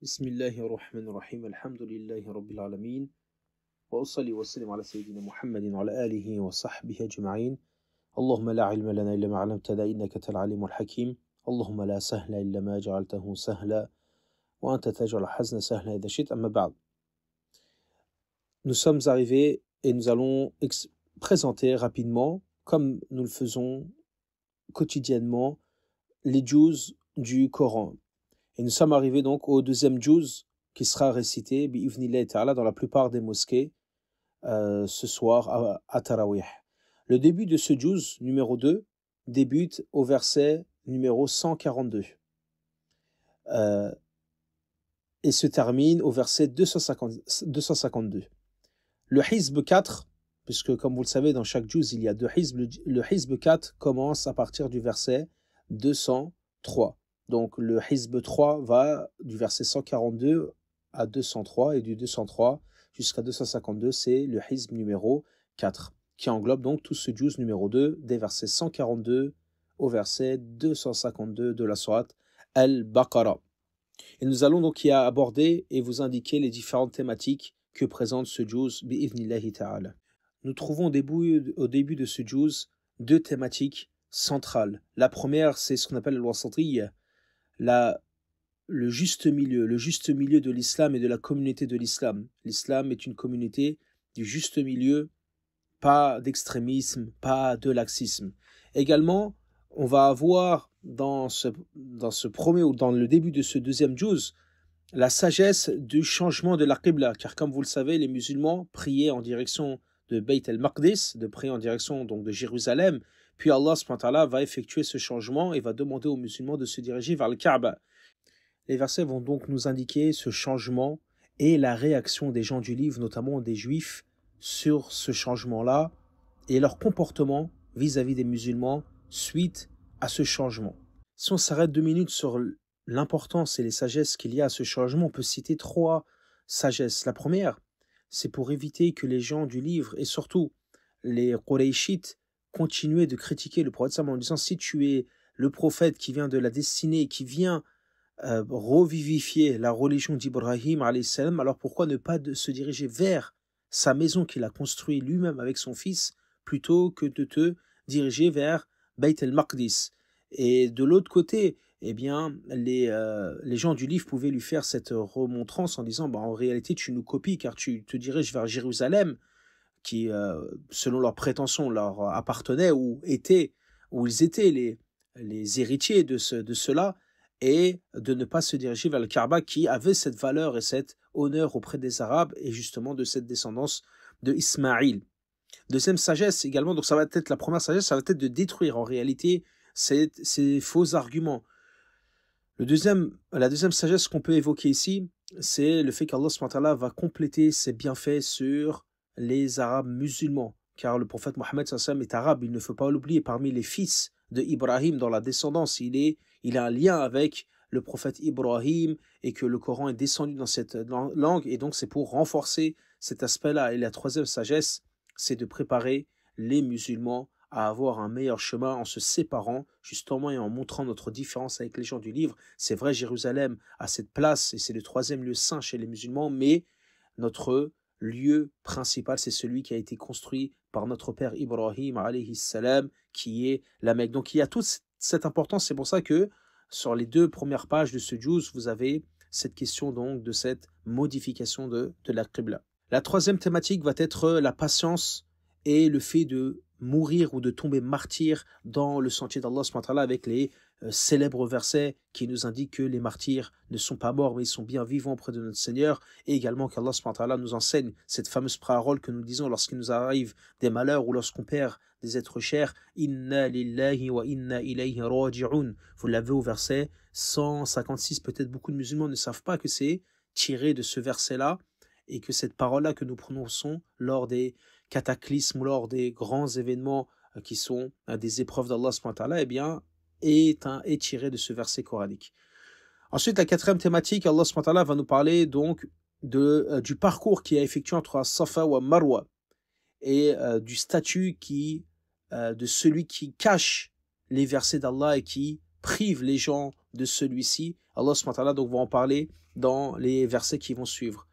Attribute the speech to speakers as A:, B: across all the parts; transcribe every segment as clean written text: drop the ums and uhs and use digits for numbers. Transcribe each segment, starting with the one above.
A: بسم الله الرحمن الرحيم الحمد لله رب العالمين وأصلي وسلم على سيدنا محمد وعلى آله وصحبه أجمعين اللهم لا علم لنا إلا ما علمتنا إنك أنت العليم الحكيم اللهم لا سهل إلا ما جعلته سهلا وأنت تجعل الحزن سهلا إذا شئت أما بعد. Nous sommes arrivés et nous allons présenter rapidement, comme nous le faisons quotidiennement, les juz du Coran. Et nous sommes arrivés donc au deuxième juz qui sera récité bi'ivnillah ta'ala dans la plupart des mosquées ce soir à Tarawih. Le début de ce juz numéro 2 débute au verset numéro 142 et se termine au verset 252. Le hizb 4, puisque comme vous le savez dans chaque juz il y a deux hizb, le hizb 4 commence à partir du verset 203. Donc le hizb 3 va du verset 142 à 203 et du 203 jusqu'à 252, c'est le hizb numéro 4 qui englobe donc tout ce juz numéro 2 des versets 142 au verset 252 de la sourate Al-Baqarah. Et nous allons donc y aborder et vous indiquer les différentes thématiques que présente ce juz bi'ivnillahi ta'ala. Nous trouvons au début de ce juz deux thématiques centrales. La première, c'est ce qu'on appelle al-wasatiyya, le juste milieu de l'islam et de la communauté de l'islam. L'islam est une communauté du juste milieu, pas d'extrémisme, pas de laxisme. Également, on va avoir dans ce premier ou dans le début de ce deuxième juz la sagesse du changement de la qibla, car comme vous le savez, les musulmans priaient en direction de Bayt al-Maqdis, de prier en direction donc de Jérusalem. Puis Allah subhanahu wa ta'ala va effectuer ce changement et va demander aux musulmans de se diriger vers le Kaaba. Les versets vont donc nous indiquer ce changement et la réaction des gens du livre, notamment des juifs, sur ce changement-là et leur comportement vis-à-vis des musulmans suite à ce changement. Si on s'arrête 2 minutes sur l'importance et les sagesses qu'il y a à ce changement, on peut citer 3 sagesses. La première, c'est pour éviter que les gens du livre et surtout les Qurayshites continuer de critiquer le prophète en disant si tu es le prophète qui vient de la destinée, qui vient revivifier la religion d'Ibrahim alayhi salam, alors pourquoi ne pas se diriger vers sa maison qu'il a construite lui-même avec son fils plutôt que de te diriger vers Bayt al-Maqdis. Et de l'autre côté, eh bien, les gens du livre pouvaient lui faire cette remontrance en disant en réalité tu nous copies car tu te diriges vers Jérusalem qui, selon leurs prétentions, leur appartenait ou ils étaient les héritiers de cela, et de ne pas se diriger vers le Kaaba qui avait cette valeur et cet honneur auprès des Arabes et justement de cette descendance de Ismaïl. Deuxième sagesse également, donc ça va être la première sagesse, ça va être de détruire en réalité ces faux arguments. La deuxième sagesse qu'on peut évoquer ici, c'est le fait qu'Allah subhanahu wa ta'ala va compléter ses bienfaits sur les Arabes musulmans, car le prophète Mohammed est arabe, il ne faut pas l'oublier, parmi les fils de Ibrahim dans la descendance, il a un lien avec le prophète Ibrahim et que le Coran est descendu dans cette langue, et donc c'est pour renforcer cet aspect-là. Et la troisième sagesse, c'est de préparer les musulmans à avoir un meilleur chemin en se séparant justement et en montrant notre différence avec les gens du livre. C'est vrai, Jérusalem a cette place et c'est le 3e lieu saint chez les musulmans, mais notre lieu principal, c'est celui qui a été construit par notre père Ibrahim alayhi salam, qui est la Mecque. Donc il y a toute cette importance, c'est pour ça que sur les 2 premières pages de ce juz, vous avez cette question donc de cette modification de la qibla. La 3e thématique va être la patience et le fait de mourir ou de tomber martyr dans le sentier d'Allah subhanahu wa ta'ala, avec les célèbres versets qui nous indiquent que les martyrs ne sont pas morts mais ils sont bien vivants auprès de notre Seigneur, et également qu'Allah subhanahu wa ta'ala nous enseigne cette fameuse parole que nous disons lorsqu'il nous arrive des malheurs ou lorsqu'on perd des êtres chers: Inna lillahi wa inna ilayhi raji'un. Vous l'avez au verset 156. Peut-être beaucoup de musulmans ne savent pas que c'est tiré de ce verset-là et que cette parole-là que nous prononçons lors des cataclysmes ou lors des grands événements qui sont des épreuves d'Allah subhanahu wa ta'ala, eh bien, est tiré de ce verset coranique. Ensuite, la 4e thématique, Allah subhanahu wa ta'ala va nous parler donc du parcours qui a effectué entre Safa ou Marwa, et du statut de celui qui cache les versets d'Allah et qui prive les gens de celui-ci. Allah subhanahu wa ta'ala donc va en parler dans les versets qui vont suivre.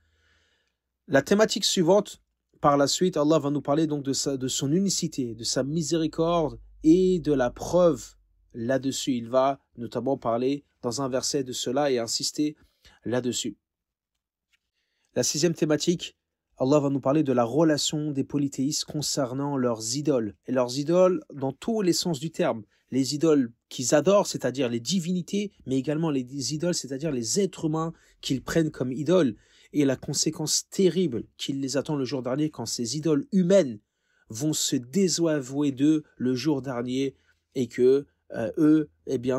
A: La thématique suivante, par la suite, Allah va nous parler donc de son unicité, de sa miséricorde et de la preuve là-dessus. Il va notamment parler dans un verset de cela et insister là-dessus. La sixième thématique, Allah va nous parler de la relation des polythéistes concernant leurs idoles. Et leurs idoles dans tous les sens du terme. Les idoles qu'ils adorent, c'est-à-dire les divinités, mais également les idoles, c'est-à-dire les êtres humains qu'ils prennent comme idoles. Et la conséquence terrible qui les attend le jour dernier quand ces idoles humaines vont se désavouer d'eux le jour dernier et que eux,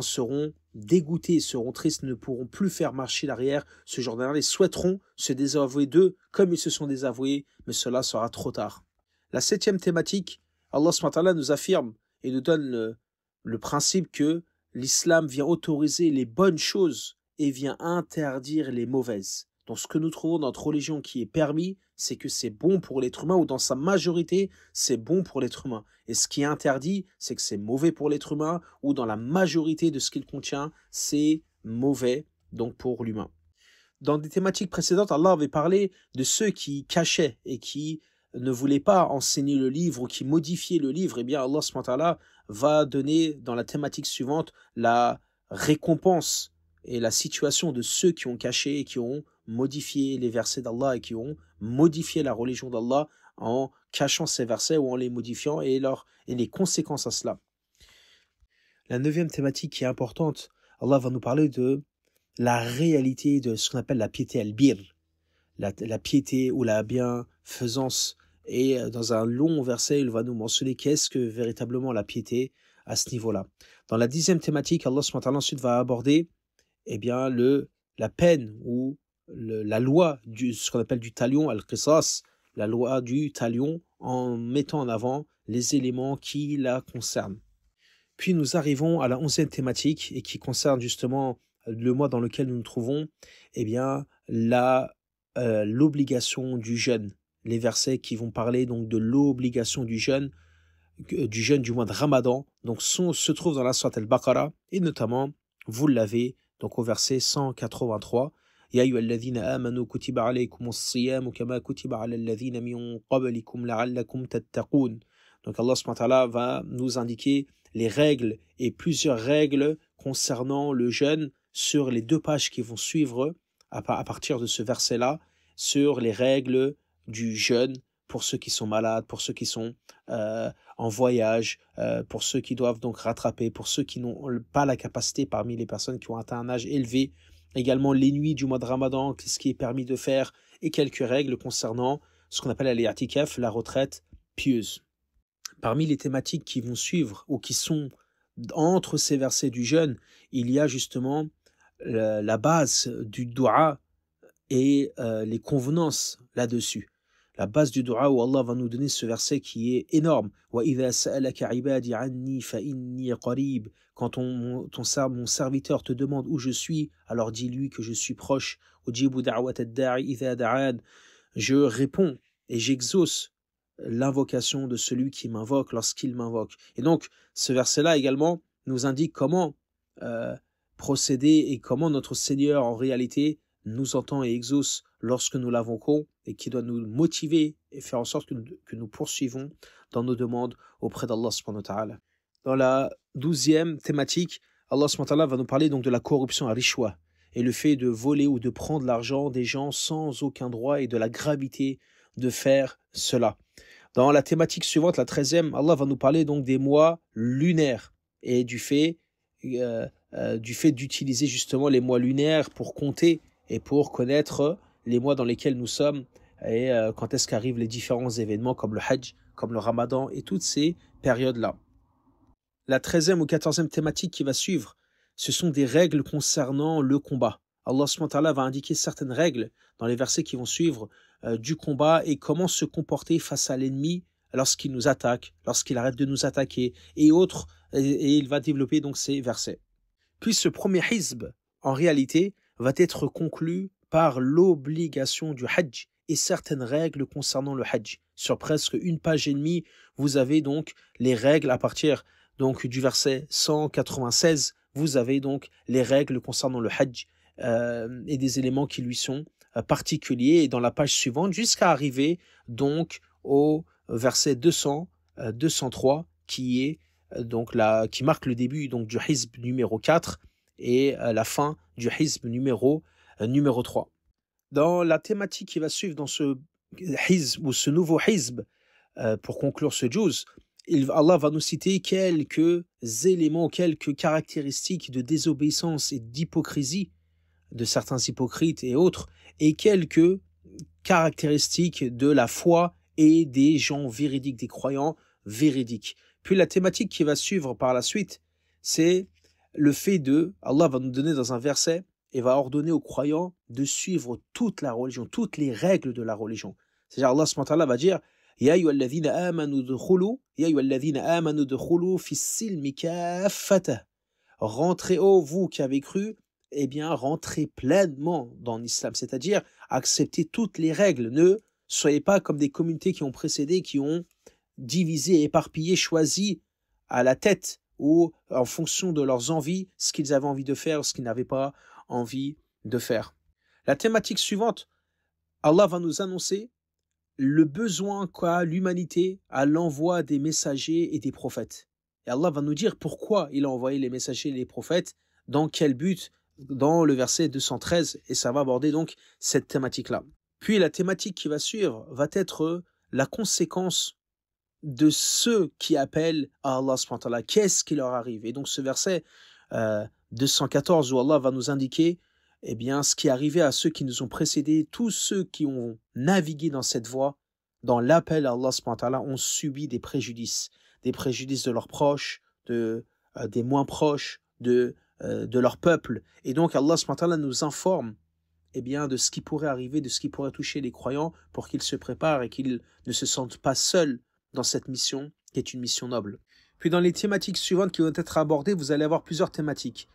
A: seront dégoûtés, seront tristes, ne pourront plus faire marcher l'arrière. Ce jour dernier souhaiteront se désavouer d'eux comme ils se sont désavoués, mais cela sera trop tard. La septième thématique, Allah SWT nous affirme et nous donne le principe que l'islam vient autoriser les bonnes choses et vient interdire les mauvaises. Donc ce que nous trouvons dans notre religion qui est permis, c'est que c'est bon pour l'être humain, ou dans sa majorité, c'est bon pour l'être humain. Et ce qui est interdit, c'est que c'est mauvais pour l'être humain, ou dans la majorité de ce qu'il contient, c'est mauvais donc pour l'humain. Dans des thématiques précédentes, Allah avait parlé de ceux qui cachaient et qui ne voulaient pas enseigner le livre ou qui modifiaient le livre. Eh bien, Allah SWT va donner dans la thématique suivante la récompense et la situation de ceux qui ont caché et qui ont modifié les versets d'Allah et qui ont modifié la religion d'Allah en cachant ces versets ou en les modifiant et les conséquences à cela. La neuvième thématique qui est importante, Allah va nous parler de la réalité de ce qu'on appelle la piété al-bir, la piété ou la bienfaisance. Et dans un long verset, il va nous mentionner qu'est-ce que véritablement la piété à ce niveau-là. Dans la dixième thématique, Allah ensuite va aborder la peine ou la loi, ce qu'on appelle du talion, al-qisas, la loi du talion, en mettant en avant les éléments qui la concernent. Puis nous arrivons à la 11e thématique et qui concerne justement le mois dans lequel nous nous trouvons, l'obligation du jeûne. Les versets qui vont parler donc de l'obligation du jeûne du mois de Ramadan, donc se trouvent dans la sourate al-Baqarah, et notamment, vous l'avez, donc au verset 183, Ya ayyuhalladhina amanu kutiba alaykumus siyamu kama kutiba ala alladhina min qablikum la'allakum tattaqun. Donc Allah subhanahu wa ta'ala va nous indiquer les règles et plusieurs règles concernant le jeûne sur les 2 pages qui vont suivre à partir de ce verset-là, sur les règles du jeûne pour ceux qui sont malades, pour ceux qui sont en voyage, pour ceux qui doivent donc rattraper, pour ceux qui n'ont pas la capacité parmi les personnes qui ont atteint un âge élevé, également les nuits du mois de Ramadan, ce qui est permis de faire, et quelques règles concernant ce qu'on appelle l'i'tikaf, la retraite pieuse. Parmi les thématiques qui vont suivre ou qui sont entre ces versets du jeûne, il y a justement la base du dua et les convenances là-dessus. La base du dua où Allah va nous donner ce verset qui est énorme. وَإِذَا سَأَلَكَ عِبَادِي عَنِّي فَإِنِّي قَرِيبٌ. Quand mon serviteur te demande où je suis, alors dis-lui que je suis proche. أُجِيبُ دَعْوَةَ الدَّاعِ إِذَا دَعَانِ. Je réponds et j'exauce l'invocation de celui qui m'invoque lorsqu'il m'invoque. Et donc, ce verset-là également nous indique comment procéder et comment notre Seigneur en réalité nous entend et exauce lorsque nous l'invoquons et qui doit nous motiver et faire en sorte que nous poursuivons dans nos demandes auprès d'Allah subhanahu wa ta'ala. Dans la 12e thématique, Allah subhanahu wa ta'ala va nous parler donc de la corruption à rishwa et le fait de voler ou de prendre l'argent des gens sans aucun droit et de la gravité de faire cela. Dans la thématique suivante, la 13e, Allah va nous parler donc des mois lunaires et du fait d'utiliser justement les mois lunaires pour compter et pour connaître les mois dans lesquels nous sommes et quand est-ce qu'arrivent les différents événements comme le Hajj, comme le Ramadan et toutes ces périodes-là. La 13e ou 14e thématique qui va suivre, ce sont des règles concernant le combat. Allah subhanahu wa ta'ala va indiquer certaines règles dans les versets qui vont suivre du combat et comment se comporter face à l'ennemi lorsqu'il nous attaque, lorsqu'il arrête de nous attaquer et autres, et il va développer donc ces versets. Puis ce premier hizb, en réalité, va être conclu par l'obligation du Hajj et certaines règles concernant le Hajj. Sur presque 1 page et demie, vous avez donc les règles à partir donc du verset 196, vous avez donc les règles concernant le Hajj et des éléments qui lui sont particuliers, et dans la page suivante, jusqu'à arriver donc au verset 203, qui est qui marque le début donc du hizb numéro 4 et la fin du hizb numéro 3. Dans la thématique qui va suivre dans ce hizb ou ce nouveau hizb, pour conclure ce juz, Allah va nous citer quelques éléments, quelques caractéristiques de désobéissance et d'hypocrisie de certains hypocrites et autres, et quelques caractéristiques de la foi et des gens véridiques, des croyants véridiques. Puis la thématique qui va suivre par la suite, c'est le fait de, Allah va nous donner dans un verset et va ordonner aux croyants de suivre toute la religion, toutes les règles de la religion. C'est-à-dire Allah subhanahu wa ta'ala va dire Ya ayyuhalladhina amanu dukhulu fi silmi kaffata. Rentrez, ô vous qui avez cru, eh bien rentrez pleinement dans l'islam, c'est-à-dire acceptez toutes les règles. Ne soyez pas comme des communautés qui ont précédé, qui ont divisé, éparpillé, choisi à la tête ou en fonction de leurs envies, ce qu'ils avaient envie de faire, ce qu'ils n'avaient pas envie de faire. La thématique suivante, Allah va nous annoncer le besoin qu'a l'humanité à l'envoi des messagers et des prophètes. Et Allah va nous dire pourquoi il a envoyé les messagers et les prophètes, dans quel but, dans le verset 213, et ça va aborder donc cette thématique-là. Puis la thématique qui va suivre va être la conséquence de ceux qui appellent à Allah subhanahu wa ta'ala. Qu'est-ce qui leur arrive? Et donc ce verset 214 où Allah va nous indiquer eh bien, ce qui est arrivé à ceux qui nous ont précédés, tous ceux qui ont navigué dans cette voie, dans l'appel à Allah subhanahu wa ta'ala, ont subi des préjudices de leurs proches, des moins proches, de leur peuple. Et donc Allah subhanahu wa ta'ala nous informe eh bien, de ce qui pourrait arriver, de ce qui pourrait toucher les croyants pour qu'ils se préparent et qu'ils ne se sentent pas seuls dans cette mission qui est une mission noble. Puis dans les thématiques suivantes qui vont être abordées, vous allez avoir plusieurs thématiques.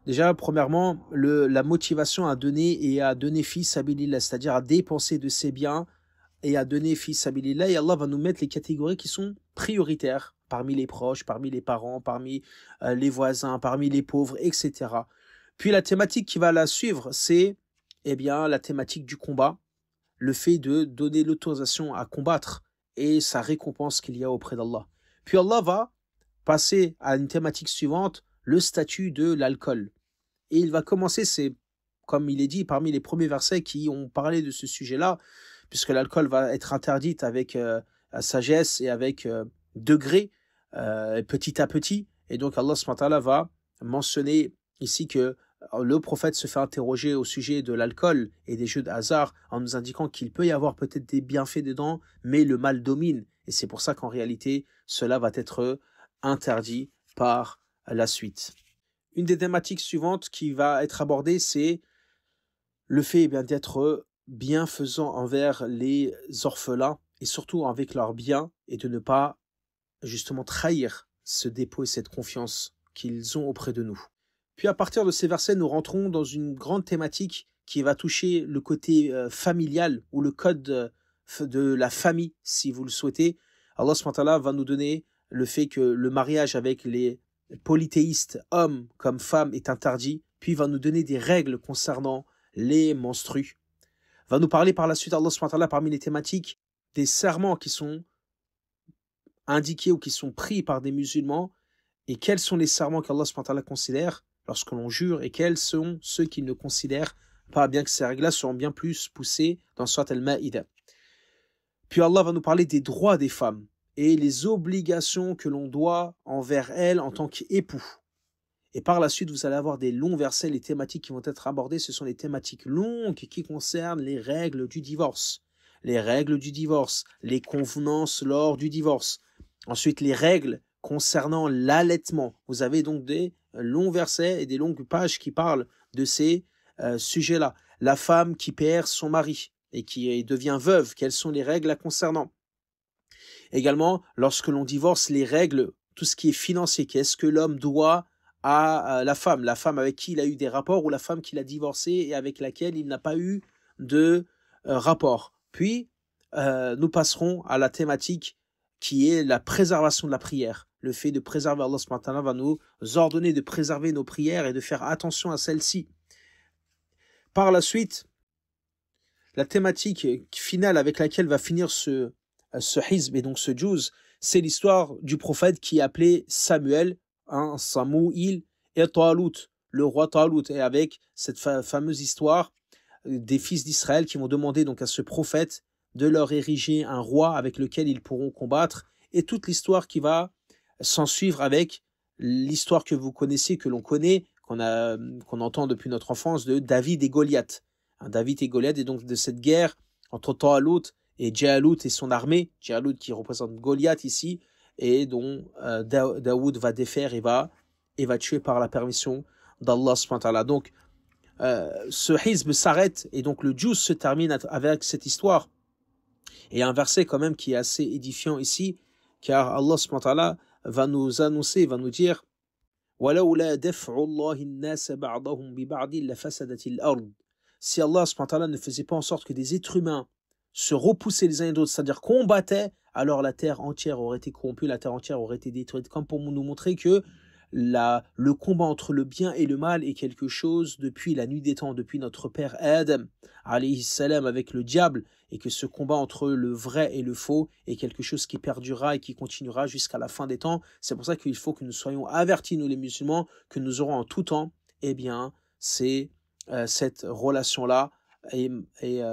A: Déjà, premièrement, la motivation à donner et à donner fi sabilillah, c'est-à-dire à dépenser de ses biens et à donner fi sabilillah. Et Allah va nous mettre les catégories qui sont prioritaires parmi les proches, parmi les parents, parmi les voisins, parmi les pauvres, etc. Puis la thématique qui va la suivre, c'est eh bien, la thématique du combat, le fait de donner l'autorisation à combattre et sa récompense qu'il y a auprès d'Allah. Puis Allah va passer à une thématique suivante, le statut de l'alcool. Et il va commencer, c'est comme il est dit, parmi les premiers versets qui ont parlé de ce sujet-là, puisque l'alcool va être interdite avec sagesse et avec degré, petit à petit. Et donc Allah subhanahu wa ta'ala va mentionner ici que le prophète se fait interroger au sujet de l'alcool et des jeux de hasard en nous indiquant qu'il peut y avoir peut-être des bienfaits dedans, mais le mal domine. Et c'est pour ça qu'en réalité, cela va être interdit par la suite. Une des thématiques suivantes qui va être abordée, c'est le fait d'être bienfaisant envers les orphelins et surtout avec leurs biens et de ne pas justement trahir ce dépôt et cette confiance qu'ils ont auprès de nous. Puis à partir de ces versets, nous rentrons dans une grande thématique qui va toucher le côté familial ou le code de la famille, si vous le souhaitez. Allah subhanahu wa ta'ala va nous donner le fait que le mariage avec les polythéistes, hommes comme femmes, est interdit, puis va nous donner des règles concernant les menstrues. Va nous parler par la suite, Allah subhanahu wa ta'ala, parmi les thématiques, des serments qui sont indiqués ou qui sont pris par des musulmans, et quels sont les serments qu'Allah subhanahu wa ta'ala considère lorsque l'on jure, et quels sont ceux qu'il ne considère pas, bien que ces règles-là seront bien plus poussées dans Surat Al-Ma'ida. Puis Allah va nous parler des droits des femmes et les obligations que l'on doit envers elles en tant qu'époux. Et par la suite, vous allez avoir des longs versets, les thématiques qui vont être abordées, ce sont les thématiques longues qui concernent les règles du divorce. Les règles du divorce, les convenances lors du divorce. Ensuite, les règles concernant l'allaitement. Vous avez donc des longs versets et des longues pages qui parlent de ces sujets-là. La femme qui perd son mari et qui devient veuve, quelles sont les règles la concernant? Également, lorsque l'on divorce, les règles, tout ce qui est financier, qu'est-ce que l'homme doit à la femme avec qui il a eu des rapports ou la femme qu'il a divorcée et avec laquelle il n'a pas eu de rapport. Puis, nous passerons à la thématique qui est la préservation de la prière. Le fait de préserver, Allah subhanahu wa ta'ala va nous ordonner de préserver nos prières et de faire attention à celles-ci. Par la suite, la thématique finale avec laquelle va finir ce hizb et donc ce juz, c'est l'histoire du prophète qui est appelé Samuel, Samouil et Talut, le roi Talut, et avec cette fameuse histoire des fils d'Israël qui vont demander donc à ce prophète de leur ériger un roi avec lequel ils pourront combattre, et toute l'histoire qui va s'en suivre avec l'histoire que vous connaissez, que l'on connaît, qu'on entend depuis notre enfance, de David et Goliath. David et Goliath, et donc de cette guerre entre Talut et Jalut et son armée, Jalut qui représente Goliath ici, et dont Daoud va défaire et va tuer par la permission d'Allah subhanahu wa ta'ala. Donc, ce hizb s'arrête, et donc le juz se termine avec cette histoire. Et un verset quand même qui est assez édifiant ici, car Allah subhanahu wa ta'ala va nous annoncer, va nous dire وَلَوْلَا دَفْعُ اللَّهِ النَّاسَ بَعْضَهُمْ بِبَعْضٍ لَفَسَدَتِ الْأَرْضِ. Si Allah subhanahu wa ta'ala ne faisait pas en sorte que des êtres humains se repoussaient les uns les autres, c'est-à-dire combattaient, alors la terre entière aurait été corrompue, la terre entière aurait été détruite, comme pour nous montrer que le combat entre le bien et le mal est quelque chose depuis la nuit des temps, depuis notre père Adam, alayhi salam, avec le diable, et que ce combat entre le vrai et le faux est quelque chose qui perdurera et qui continuera jusqu'à la fin des temps. C'est pour ça qu'il faut que nous soyons avertis, nous les musulmans, que nous aurons en tout temps, eh bien, c'est cette relation-là et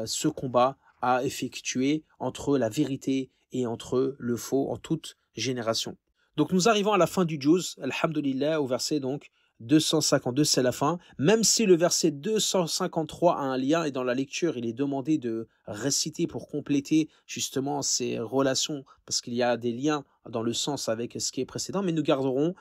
A: ce combat à effectuer entre la vérité et entre le faux en toute génération. Donc nous arrivons à la fin du juz, alhamdulillah, au verset donc 252, c'est la fin. Même si le verset 253 a un lien, et dans la lecture il est demandé de réciter pour compléter justement ces relations, parce qu'il y a des liens dans le sens avec ce qui est précédent, mais nous garderons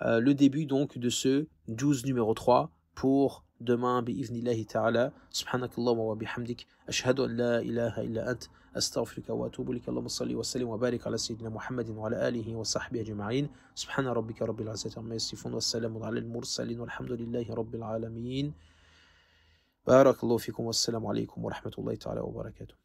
A: le début donc de ce juz numéro 3 pour demain, bi'iznillahi ta'ala. Subhanakallahumma wa bihamdik, ashhadu an la ilaha illa ant, astaghfiruka wa atubu ilayk. Allahumma salli wa sallim wa barik ala sayyidina Muhammadin wa ala alihi wa sahbihi ajma'in. Subhana rabbika rabbil izzati amma yasifun wa salamun ala al-mursalin walhamdulillahi rabbil alamin. Barakallahu fikum, wassalamu alaykum wa rahmatullahi ta'ala wa barakatuh.